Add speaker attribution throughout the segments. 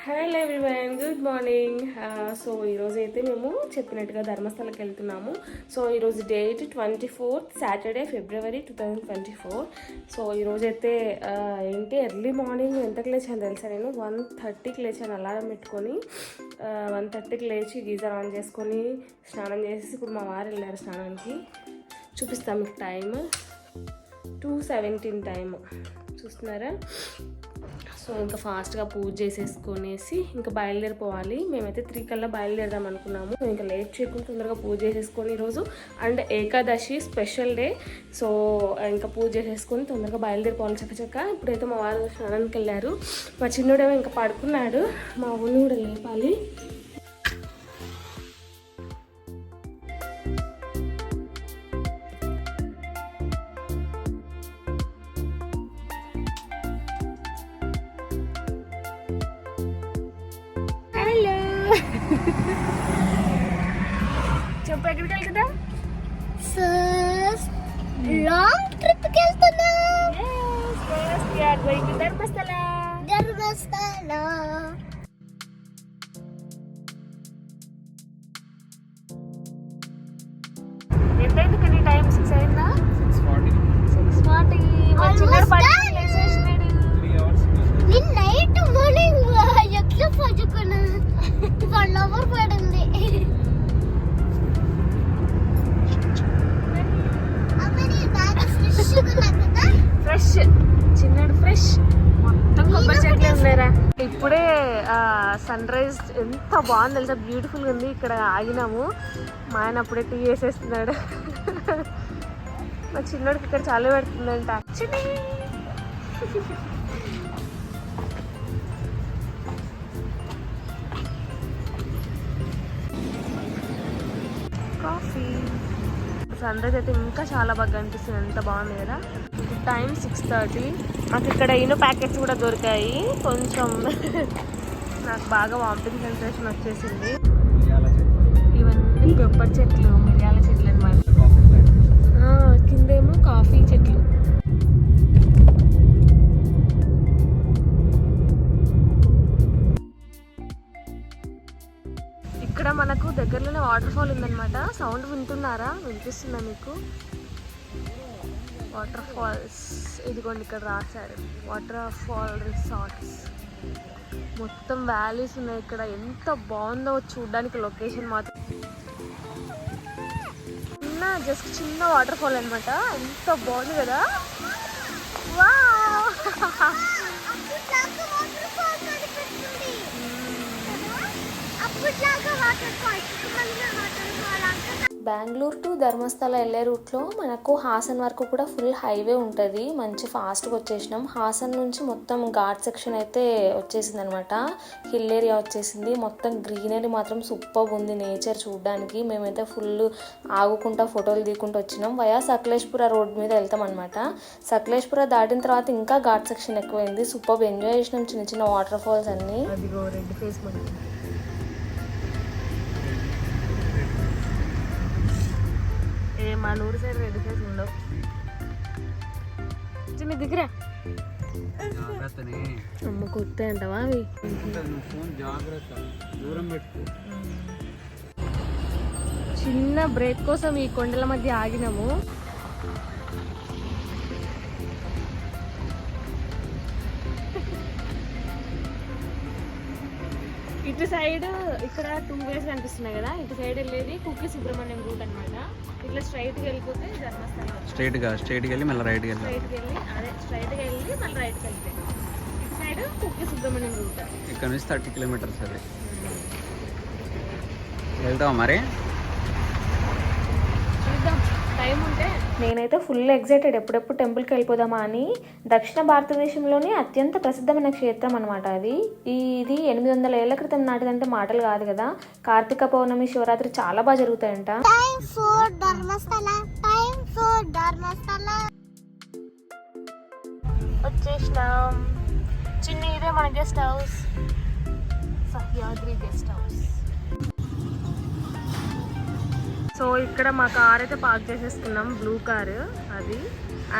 Speaker 1: Hello everyone, good morning. So ఈరోజు అయితే మేము చెప్పినట్టుగా ధర్మస్థలకి వెళ్తున్నాము. సో ఈరోజు date 24th Saturday February 2024. So ఈరోజైతే ఏంటి ఎర్లీ మార్నింగ్ ఎంతకు లేచాను తెలుసా? నేను 1:30కి లేచాను అలారం పెట్టుకొని. 1:30కి లేచి గీజర్ ఆన్ చేసుకొని స్నానం చేసేసి ఇప్పుడు మా వారు వెళ్ళారు స్నానానికి. చూపిస్తాను మీకు టైం. 2:17 టైం చూస్తున్నారా? సో ఇంకా ఫాస్ట్గా పూజ చేసేసుకొనేసి ఇంకా బయలుదేరిపోవాలి. మేమైతే 3 కల్లా బయలుదేరదాం అనుకున్నాము. ఇంకా లేట్ చేయకుండా తొందరగా పూజ చేసేసుకొని ఈరోజు and Ekadashi special day. So ఇంకా పూజ చేసేసుకొని తొందరగా బయలుదేరిపోవాలి చక్కచక్క. ఇప్పుడైతే మా వారు స్నానానికి వెళ్ళారు. మా చిన్నోడేమో ఇంకా పడుకున్నాడు. మా ఊరిని కూడా లేపాలి. చెప్పు, ఎక్కడికి వెళ్తున్నాం?
Speaker 2: లాంగ్ ట్రిప్ కి వెళ్తున్నా.
Speaker 1: ధర్మస్థల. ఎంతైంది కానీ టైం? 6 అయిందా? 6:40.
Speaker 2: నేను నైట్ మార్నింగ్ ఎట్లా పడుకున్నా? 1 అవర్ పడింది.
Speaker 1: ఫ్రెష్ చిన్నడు ఫ్రెష్ మొత్తం కొబ్బరి చెట్లే ఉన్నారా. ఇప్పుడే సన్ రైజ్ ఎంత బాగుంది తెలుసా, బ్యూటిఫుల్గా ఉంది. ఇక్కడ ఆగినాము. మా ఆయన అప్పుడే టీ వేసేస్తున్నాడు. మా చిన్నోడికి ఇక్కడ చాలా పెడుతుందంట. కాఫీ. సన్ రైజ్ అయితే ఇంకా చాలా బాగా అనిపిస్తుంది. ఎంత బాగుంది కదా. టైం 6:30. మాకు ఇక్కడ ఇనో ప్యాకెట్స్ కూడా దొరికాయి. కొంచెం నాకు బాగా వామిటింగ్ సెన్సేషన్ వచ్చేసింది. ఇవన్నీ పెప్పర్ చెట్లు, మిరియాల చెట్లు అనమాట. కిందేమో కాఫీ చెట్లు. ఇక్కడ మనకు దగ్గరలోనే వాటర్ ఫాల్ ఉందన్నమాట. సౌండ్ వింటున్నారా? వినిపిస్తుందా మీకు? వాటర్ ఫాల్స్ ఇదిగోండి ఇక్కడ రాశారు, వాటర్ ఫాల్ రిసార్ట్స్. మొత్తం వ్యాలీస్ ఉన్నాయి ఇక్కడ. ఎంత బాగుందో చూడడానికి లొకేషన్ మాత్రం. చిన్న వాటర్ ఫాల్ అనమాట. ఎంత బాగుంది కదా. బెంగళూరు టు ధర్మస్థల వెళ్ళే రూట్లో మనకు హాసన్ వరకు కూడా ఫుల్ హైవే ఉంటుంది. మంచి ఫాస్ట్గా వచ్చేసినాం. హాసన్ నుంచి మొత్తం ఘాట్ సెక్షన్ అయితే వచ్చేసింది అనమాట. హిల్ ఏరియా వచ్చేసింది. మొత్తం గ్రీనరీ మాత్రం సూపర్ ఉంది. నేచర్ చూడడానికి మేమైతే ఫుల్ ఆగుకుంటా ఫోటోలు దిగుకుంటూ వచ్చినాం. వయా సకలేష్పుర రోడ్ మీద వెళ్తాం అనమాట. సకలేష్పుర దాటిన తర్వాత ఇంకా ఘాట్ సెక్షన్ ఎక్కువైంది. సూపర్ ఎంజాయ్ చేసినాం. చిన్న చిన్న వాటర్ ఫాల్స్ అన్ని. రెడ్ ఫేస్ మా నూరు సైడ్ రెడ్ ఫేస్ ఉండవు. చిన్న దగ్గర అమ్మ కొత్త అంటావా అవి? చిన్న బ్రేక్ కోసం ఈ కొండల మధ్య ఆగినాము. ఇటు సైడ్ ఇక్కడ 2 వేస్ కనిపిస్తున్నాయి కదా. ఇటు సైడ్ వెళ్ళేది కుక్కి సుబ్రహ్మణ్యం రూట్ అనమాట. ఇట్లా స్ట్రైట్గా వెళ్ళిపోతే ధర్మస్థలం.
Speaker 3: స్ట్రైట్గా వెళ్ళి మళ్ళీ రైట్కి వెళ్ళి
Speaker 1: స్ట్రైట్గా వెళ్ళి మళ్ళీ రైట్కి వెళ్తే ఇటు సైడ్ కుక్కి సుబ్రహ్మణ్యం రూట్.
Speaker 3: ఇక్కడ నుంచి 30 కిలోమీటర్స్ అది. వెళ్తావా మరి?
Speaker 1: చూద్దాం టైం ఉంటే. నేనైతే ఫుల్ ఎగ్జైటెడ్ ఎప్పుడెప్పుడు టెంపుల్కి వెళ్ళిపోదామా అని. దక్షిణ భారతదేశంలోనే అత్యంత ప్రసిద్ధమైన క్షేత్రం అనమాట అది. ఇది 800 ఏళ్ల క్రితం నాటిదంటే మాటలు కాదు కదా. కార్తీక పౌర్ణమి, శివరాత్రి చాలా బాగా జరుగుతాయంట. వచ్చేసినాం. చిన్న ఇదే మన guest house, Sahyadri guest house. So ఇక్కడ మా కార్ అయితే పార్క్ చేసేసుకున్నాం, బ్లూ కారు అది.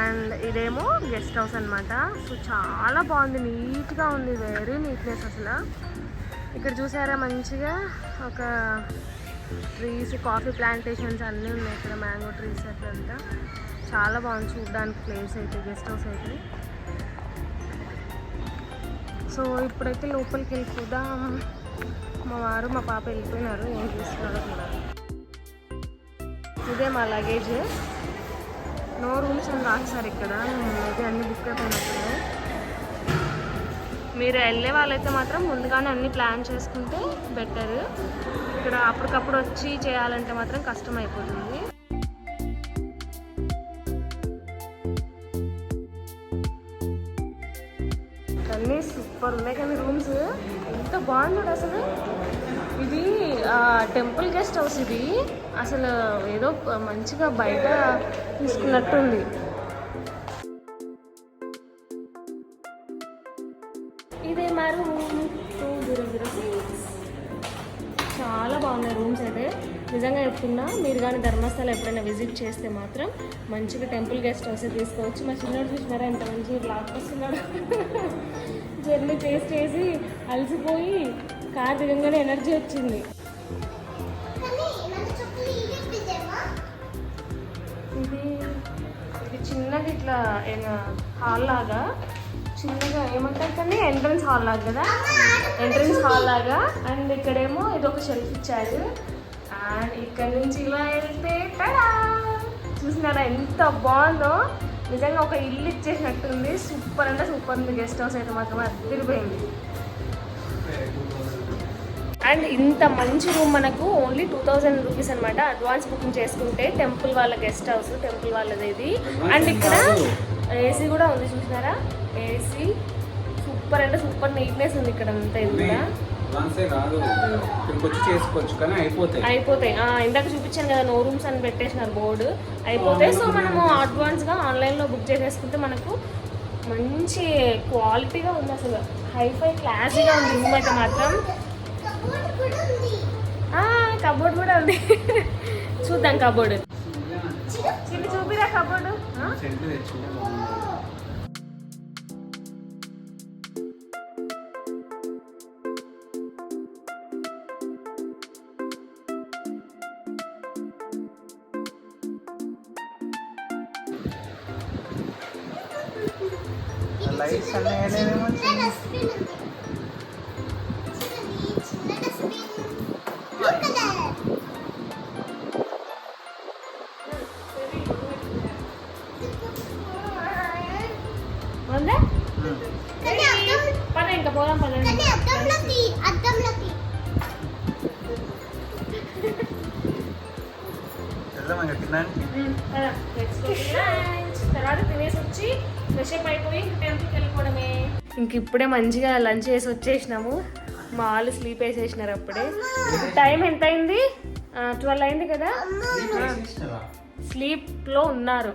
Speaker 1: అండ్ ఇదేమో గెస్ట్ హౌస్ అనమాట. సో చాలా బాగుంది, నీట్గా ఉంది, వెరీ నీట్నెస్ అసలు. ఇక్కడ చూసారా మంచిగా ఒక ట్రీస్, కాఫీ ప్లాంటేషన్స్ అన్నీ ఉన్నాయి ఇక్కడ, మ్యాంగో ట్రీస్ అట్లంతా. చాలా బాగుంది చూడడానికి ప్లేస్ అయితే, గెస్ట్ హౌస్ అయితే. సో ఇప్పుడైతే లోపలికి వెళ్ళిపోదాం. మా వారు మా పాప వెళ్ళిపోయినారు, ఏం చేస్తున్నారో చూడాలి. ఇదే మా లగేజ్, నో రూమ్స్ అని రాస్తారు ఇక్కడ, అయితే అన్నీ బుక్ అయిపోయినప్పుడు. మీరు వెళ్ళే వాళ్ళైతే మాత్రం ముందుగానే అన్నీ ప్లాన్ చేసుకుంటే బెటర్. ఇక్కడ అప్పటికప్పుడు వచ్చి చేయాలంటే మాత్రం కష్టం అయిపోతుంది. అన్నీ సూపర్ ఉన్నాయి కానీ రూమ్స్ ఎంత బాగుంది అసలు. ఇది టెంపుల్ గెస్ట్ హౌస్, ఇది అసలు ఏదో మంచిగా బయట తీసుకున్నట్టుంది. ఇదే మా రూమ్, చాలా బాగున్నాయి రూమ్స్ అయితే. నిజంగా చెప్తున్నా, మీరు కానీ ధర్మస్థలం ఎప్పుడైనా విజిట్ చేస్తే మాత్రం మంచిగా టెంపుల్ గెస్ట్ హౌస్ తీసుకోవచ్చు. మా చిన్నోడు చూసినారా ఎంత మంచిగా బ్లాక్ వస్తున్నాడు. జర్నీ చేసి అలసిపోయి కార్ దిగంగానే ఎనర్జీ వచ్చింది. ఇది చిన్నగా ఇట్లా హాల్ లాగా, చిన్నగా ఏమంటారు కానీ ఎంట్రన్స్ హాల్ లాగా కదా, ఎంట్రన్స్ హాల్ లాగా. అండ్ ఇక్కడేమో ఇది ఒక షెల్ఫ్ ఇచ్చారు. అండ్ ఇక్కడ నుంచి ఇలా వెళ్తే చూసినారా ఎంత బాగుందో, నిజంగా ఒక ఇల్లు ఇచ్చేసినట్టుంది. సూపర్ అంటే సూపర్ ఉంది. గెస్ట్ హౌస్ అయితే మాత్రం అదిరిపోయింది. అండ్ ఇంత మంచి రూమ్ మనకు ఓన్లీ 2000 రూపీస్ అనమాట, అడ్వాన్స్ బుకింగ్ చేసుకుంటే. టెంపుల్ వాళ్ళ గెస్ట్ హౌస్, టెంపుల్ వాళ్ళది ఇది. అండ్ ఇక్కడ ఏసీ కూడా ఉంది చూసినారా, ఏసీ సూపర్ అంటే సూపర్ నీట్నెస్ ఉంది ఇక్కడ అంతా. ఇది కూడా అయిపోతాయి. ఇందాక చూపించాను కదా, నో రూమ్స్ అని పెట్టేసినారు బోర్డు, అయిపోతాయి. సో మనము అడ్వాన్స్గా ఆన్లైన్లో బుక్ చేసేసుకుంటే మనకు మంచి క్వాలిటీగా ఉంది, అసలు హైఫై క్లాసీగా ఉంది రూమ్ అయితే మాత్రం. కబోర్డ్ కూడా ఉంది, చూద్దాం కబోర్డ్. చూపిరా కబోర్డు.
Speaker 3: లైట్స్ అన్నీ
Speaker 1: ఇంకా పోదాం పదండి. తర్వాత తినేసి వచ్చి ఫ్రెష్ అప్ అయిపోయి టెంపుల్కి వెళ్ళిపోవడమే. ఇంక ఇప్పుడే మంచిగా లంచ్ చేసి వచ్చేసినాము. మా వాళ్ళు స్లీప్ వేసేసినారు అప్పుడే. టైం ఎంత అయింది? 12 అయింది కదా. స్లీప్ లో ఉన్నారు,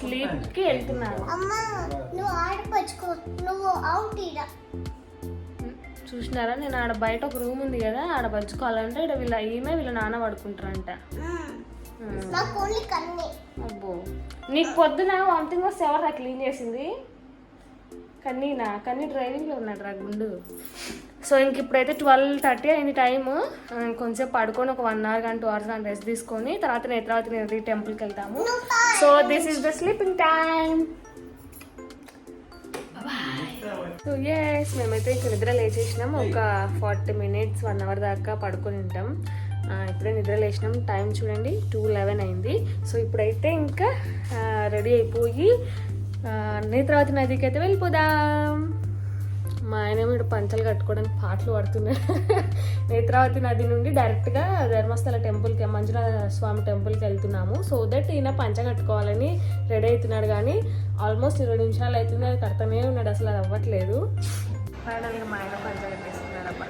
Speaker 1: స్లీప్ కి వెళ్తున్నారు. చూసినారా, నేను ఆడ బయట ఒక రూమ్ ఉంది కదా, ఆడ పరుచుకోవాలంటే ఇక్కడ వీళ్ళ నాన్న పడుకుంటారంట. అబ్బో, నీకు పొద్దున వామిటింగ్ వస్తే ఎవరు క్లీన్ చేసింది? కన్నీ డ్రైవింగ్లో ఉన్నాడు రా గుండు. సో ఇంక ఇప్పుడైతే 12:30 అయింది టైము. కొంచెంసేపు పడుకొని ఒక 1 hour కానీ 2 hours కానీ రెస్ట్ తీసుకొని తర్వాత నేత్రావతి టెంపుల్కి వెళ్తాము. So this is the sleeping time. So yes, మేమైతే ఇంక నిద్ర లేచేసినాం. ఒక 40 minutes 1 hour దాకా పడుకొని ఉంటాం. ఇప్పుడే నిద్ర లేచినాం. టైం చూడండి 2:11 అయింది. సో ఇప్పుడైతే ఇంకా రెడీ అయిపోయి నేత్రావతి నదికి అయితే వెళ్ళిపోదాం. మా ఆయన వీడు పంచలు కట్టుకోవడానికి పాటలు పడుతున్నాడు. నేత్రావతి నది నుండి డైరెక్ట్గా ధర్మస్థల టెంపుల్కి, మంజునాథ స్వామి టెంపుల్కి వెళ్తున్నాము. సో దట్ ఈయన పంచ కట్టుకోవాలని రెడీ అవుతున్నాడు. కానీ ఆల్మోస్ట్ 20 నిమిషాలు అవుతుంది, అది కడతానే ఉన్నాడు, అసలు అది అవ్వట్లేదు. ఫైనల్గా మా ఆయన పంచ కట్టేస్తున్నాడు అబ్బా.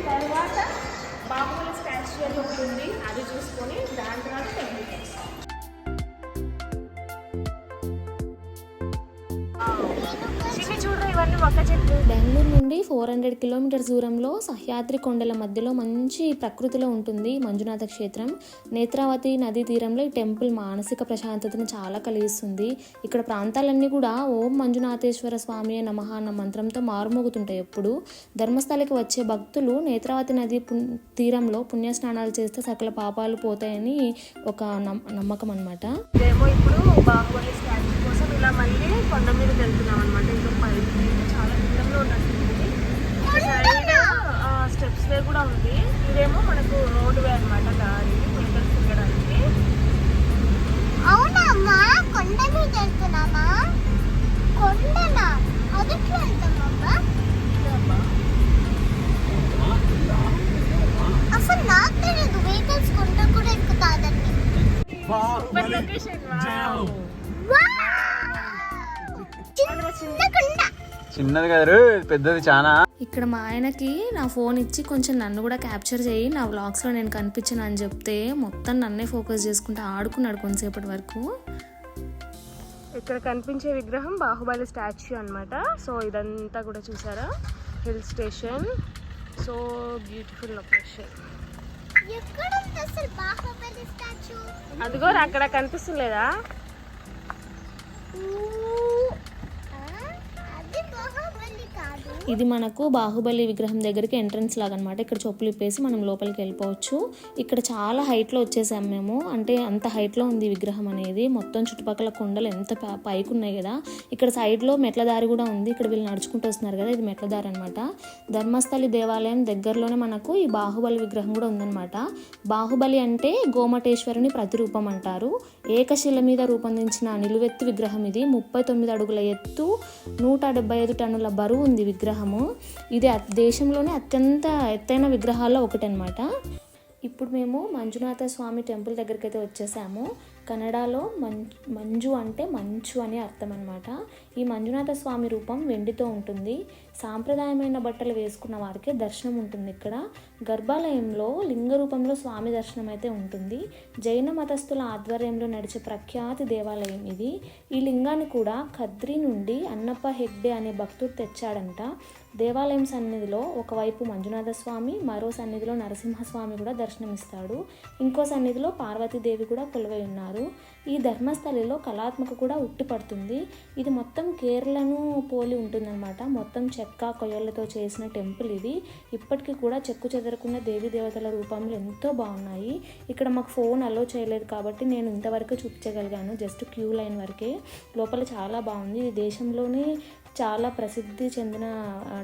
Speaker 1: తర్వాత బాబుల స్టాచ్యూ అని ఉంటుంది, అది చూసుకొని దాని తర్వాత టెంపుల్కి వస్తాం. చూడరా, ఇవన్నీ మొక్క చెట్లు.
Speaker 2: బెంగళూరు
Speaker 1: నుండి 400 కిలోమీటర్స్ దూరంలో సహ్యాద్రి కొండల మధ్యలో మంచి ప్రకృతిలో ఉంటుంది మంజునాథ క్షేత్రం. నేత్రావతి నదీ తీరంలో ఈ టెంపుల్ మానసిక ప్రశాంతతను చాలా కలిగిస్తుంది. ఇక్కడ ప్రాంతాలన్నీ కూడా ఓం మంజునాథేశ్వర స్వామి నమః అన్న మంత్రంతో మారుమోగుతుంటాయి. ఎప్పుడు ధర్మస్థలకి వచ్చే భక్తులు నేత్రావతి నది తీరంలో పుణ్యస్నానాలు చేస్తే సకల పాపాలు పోతాయని ఒక నమ్మకం అన్నమాట.
Speaker 4: ఇదేమో ఇప్పుడు బాహుబలి స్టాచ్యూ కోసం ఇలా మళ్ళీ కొండ మీదకి వెళ్తున్నాం అనమాట. ఇంకా పైకి చాలా దూరంలో ఉన్నట్టుంది. సైడ్ స్టెప్స్ వే కూడా ఉంది. ఇదేమో మనకు రోడ్ వే అనమాట, దారి వెహికల్స్ తిరగడానికి.
Speaker 2: అవునమ్మా, కొండ మీద వెళ్తున్నామా? కొండనా? అదెట్లా వెళ్తామమ్మా? అసలు నాకు తెలియదు వెహికల్స్ కొండ కూడా ఎక్కుతాదని.
Speaker 4: లొకేషన్
Speaker 2: చిన్న కొండ.
Speaker 3: చిన్నది కదా, పెద్దది చాలా.
Speaker 1: ఇక్కడ మా ఆయనకి నా ఫోన్ ఇచ్చి కొంచెం నన్ను కూడా క్యాప్చర్ చేయి, నా వ్లాగ్స్లో నేను కనిపించను అని చెప్తే మొత్తం నన్నే ఫోకస్ చేసుకుంటూ ఆడుకున్నాడు కొంతసేపటి వరకు.
Speaker 4: ఇక్కడ కనిపించే విగ్రహం బాహుబలి స్టాచ్యూ అన్నమాట. సో ఇదంతా కూడా చూసారా, hill station. So beautiful location.
Speaker 2: ఎక్కడ ఉంది అసలు బాహుబలి స్టాచ్యూ?
Speaker 4: అదిగో అక్కడ కనిపిస్తలేదా?
Speaker 2: అది బాహుబలి కాదు.
Speaker 1: ఇది మనకు బాహుబలి విగ్రహం దగ్గరికి ఎంట్రన్స్ లాగా అనమాట. ఇక్కడ చెప్పులు ఇప్పేసి మనం లోపలికి వెళ్ళిపోవచ్చు. ఇక్కడ చాలా హైట్లో వచ్చేసాం మేము, అంటే అంత హైట్లో ఉంది విగ్రహం అనేది. మొత్తం చుట్టుపక్కల కొండలు ఎంత పైకి ఉన్నాయి కదా. ఇక్కడ సైడ్లో మెట్ల దారి కూడా ఉంది. ఇక్కడ వీళ్ళు నడుచుకుంటూ వస్తున్నారు కదా, ఇది మెట్ల దారి అనమాట. ధర్మస్థలి దేవాలయం దగ్గరలోనే మనకు ఈ బాహుబలి విగ్రహం కూడా ఉందన్నమాట. బాహుబలి అంటే గోమటేశ్వరుని ప్రతిరూపం అంటారు. ఏకశిల మీద రూపొందించిన నిలువెత్తు విగ్రహం ఇది. 39 అడుగుల ఎత్తు, 175 టన్నుల బరువు ఉంది విగ్రహము. ఇది దేశంలోనే అత్యంత ఎత్తైన విగ్రహాల్లో ఒకటనమాట. ఇప్పుడు మేము మంజునాథ స్వామి టెంపుల్ దగ్గరికి అయితే వచ్చేసాము. కన్నడలో మంజు అంటే మంచు అని అర్థం అనమాట. ఈ మంజునాథ స్వామి రూపం వెండితో ఉంటుంది. సాంప్రదాయమైన బట్టలు వేసుకున్న వారికి దర్శనం ఉంటుంది. ఇక్కడ గర్భాలయంలో లింగ రూపంలో స్వామి దర్శనం అయితే ఉంటుంది. జైన మతస్థుల ఆధ్వర్యంలో నడిచే ప్రఖ్యాతి దేవాలయం ఇది. ఈ లింగాన్ని కూడా ఖద్రి నుండి అన్నప్ప హెగ్డే అనే భక్తుడు తెచ్చాడంట. దేవాలయం సన్నిధిలో ఒకవైపు మంజునాథ స్వామి, మరో సన్నిధిలో నరసింహస్వామి కూడా దర్శనమిస్తాడు. ఇంకో సన్నిధిలో పార్వతీదేవి కూడా కొలువై ఉన్నారు. ఈ ధర్మస్థలిలో కళాత్మక కూడా ఉట్టిపడుతుంది. ఇది మొత్తం కేరళను పోలి ఉంటుందన్నమాట. మొత్తం చెక్క కొయ్యలతో చేసిన టెంపుల్ ఇది. ఇప్పటికీ కూడా చెక్కు చెదరకుండా దేవీ దేవతల రూపంలో ఎంతో బాగున్నాయి. ఇక్కడ మాకు ఫోన్ అలో చేయలేదు కాబట్టి నేను ఇంతవరకు చూపించగలిగాను, జస్ట్ క్యూ లైన్ వరకే. లోపల చాలా బాగుంది. ఇది దేశంలోనే చాలా ప్రసిద్ధి చెందిన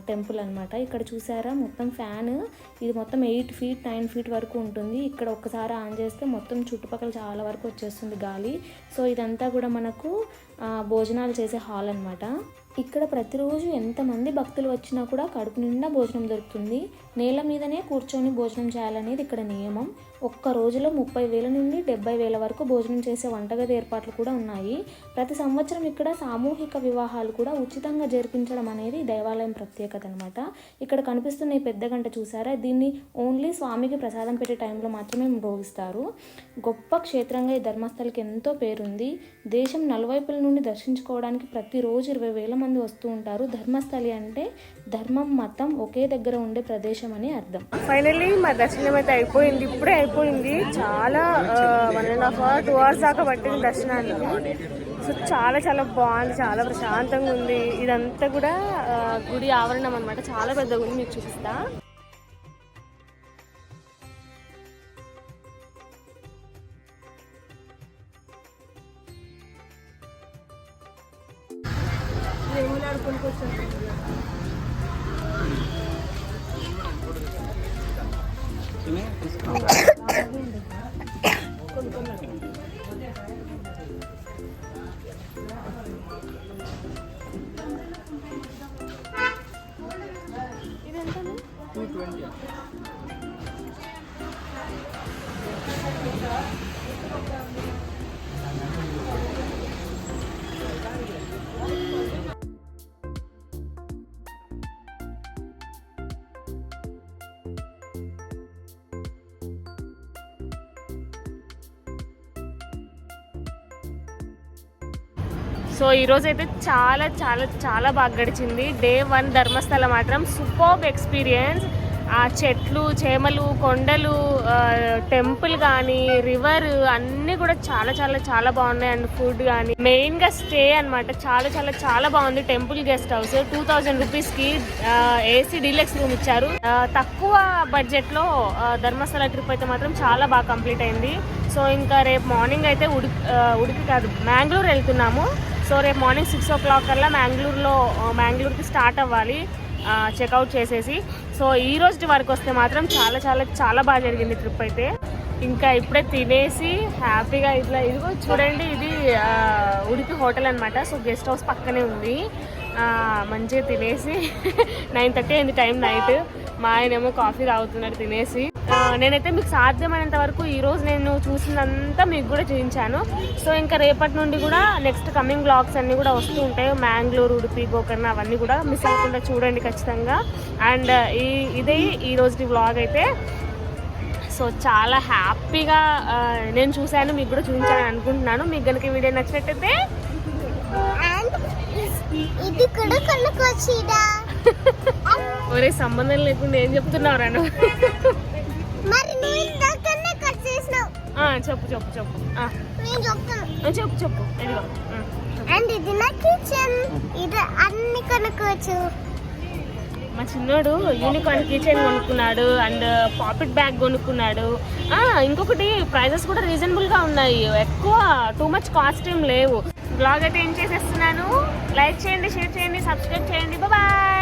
Speaker 1: టెంపుల్ అనమాట. ఇక్కడ చూసారా మొత్తం ఫ్యాన్, ఇది మొత్తం 8 feet 9 feet వరకు ఉంటుంది. ఇక్కడ ఒక్కసారి ఆన్ చేస్తే మొత్తం చుట్టుపక్కల చాలా వరకు వచ్చేస్తుంది గాలి. సో ఇదంతా కూడా మనకు భోజనాలు చేసే హాల్ అనమాట. ఇక్కడ ప్రతిరోజు ఎంతమంది భక్తులు వచ్చినా కూడా కడుపు నిండా భోజనం దొరుకుతుంది. నేల మీదనే కూర్చొని భోజనం చేయాలనేది ఇక్కడ నియమం. ఒక్క రోజులో 30,000 నుండి 70,000 వరకు భోజనం చేసే వంటగది ఏర్పాట్లు కూడా ఉన్నాయి. ప్రతి సంవత్సరం ఇక్కడ సామూహిక వివాహాలు కూడా ఉచితంగా జరిపించడం అనేది దేవాలయం ప్రత్యేకత అనమాట. ఇక్కడ కనిపిస్తున్న ఈ పెద్ద గంట చూసారా, దీన్ని ఓన్లీ స్వామికి ప్రసాదం పెట్టే టైంలో మాత్రమే మ్రోగిస్తారు. గొప్ప క్షేత్రంగా ఈ ధర్మస్థలికి ఎంతో పేరుంది. దేశం నలువైపుల నుండి దర్శించుకోవడానికి ప్రతిరోజు 20,000 మంది వస్తూ ఉంటారు. ధర్మస్థలి అంటే ధర్మం మతం ఒకే దగ్గర ఉండే ప్రదేశం అని అర్థం.
Speaker 4: ఫైనల్లీ మా దర్శనం అయితే అయిపోయింది. ఇప్పుడే అయిపోయింది. చాలా 1.5 hour 2 hours దాకా పట్టింది దర్శనానికి. సో చాలా చాలా బాగుంది, చాలా ప్రశాంతంగా ఉంది. ఇదంతా కూడా గుడి ఆవరణం అనమాట. చాలా పెద్దగా ఉంది, మీకు చూపిస్తా. సో ఈరోజు అయితే చాలా చాలా చాలా బాగా గడిచింది. డే 1 ధర్మస్థల మాత్రం సూపర్బ్ ఎక్స్పీరియన్స్. ఆ చెట్లు, చేమలు, కొండలు, టెంపుల్ కానీ, రివర్ అన్నీ కూడా చాలా చాలా చాలా బాగున్నాయి. అండ్ ఫుడ్ కానీ, మెయిన్గా స్టే అనమాట చాలా చాలా చాలా బాగుంది. టెంపుల్ గెస్ట్ హౌస్ 2000 రూపీస్కి ఏసీ డీలక్స్ రూమ్ ఇచ్చారు. తక్కువ బడ్జెట్లో ధర్మస్థల ట్రిప్ అయితే మాత్రం చాలా బాగా కంప్లీట్ అయింది. సో ఇంకా రేపు మార్నింగ్ అయితే ఉడిపి కాదు మ్యాంగ్లూర్ వెళ్తున్నాము. సో రేపు మార్నింగ్ 6 o'clock కల్లా మ్యాంగ్లూర్కి స్టార్ట్ అవ్వాలి చెక్అవుట్ చేసేసి. సో ఈ రోజు వరకు వస్తే మాత్రం చాలా చాలా చాలా బాగా జరిగింది ట్రిప్ అయితే. ఇంకా ఇప్పుడే తినేసి హ్యాపీగా ఇదిగో చూడండి, ఇది ఉడిపి హోటల్ అనమాట. సో గెస్ట్ హౌస్ పక్కనే ఉంది. మంచిగా తినేసి 9:30 అయింది టైం నైట్. మా ఆయనేమో కాఫీ తాగుతున్నాడు తినేసి. నేనైతే మీకు సాధ్యమైనంత వరకు ఈరోజు నేను చూసినంతా మీకు కూడా చూపించాను. సో ఇంకా రేపటి నుండి కూడా నెక్స్ట్ కమింగ్ బ్లాగ్స్ అన్నీ కూడా వస్తూ ఉంటాయి. మ్యాంగ్లూర్, ఉడిపి, గోకర్ణ అవన్నీ కూడా మిస్ అవ్వకుండా చూడండి ఖచ్చితంగా. అండ్ ఇదే ఈ రోజు వ్లాగ్ అయితే. సో చాలా హ్యాపీగా నేను చూశాను, మీకు కూడా చూపించాలని అనుకుంటున్నాను. మీకు కనుక వీడియో నచ్చినట్టయితే
Speaker 2: ఇది కూడా కొనుక్కొచ్చిడా.
Speaker 4: ఒరే సంబంధం లేకుండా ఏం చెప్తున్నావు రా నువ్వు?
Speaker 2: మరి నువ్వు ఇందాకనే కట్ చేసినావు.
Speaker 4: చెప్పు చెప్పు చెప్పు
Speaker 2: నేను చెప్తాను.
Speaker 4: చెప్పు ఇదిగో.
Speaker 2: అండ్ ఇది నా కిచెన్. ఇది అన్ని కొనుక్కోవచ్చు.
Speaker 4: మా చిన్నోడు యూనికార్న్ కిచెన్ కొనుక్కున్నాడు అండ్ పాకెట్ బ్యాగ్ కొనుక్కున్నాడు. ఇంకొకటి ప్రైజెస్ కూడా రీజనబుల్గా ఉన్నాయి, ఎక్కువ టూ మచ్ కాస్ట్ ఏం లేవు. బ్లాగ్ అయితే ఏం చేసేస్తున్నాను. లైక్ చేయండి, షేర్ చేయండి, సబ్స్క్రైబ్ చేయండి. బాయ్.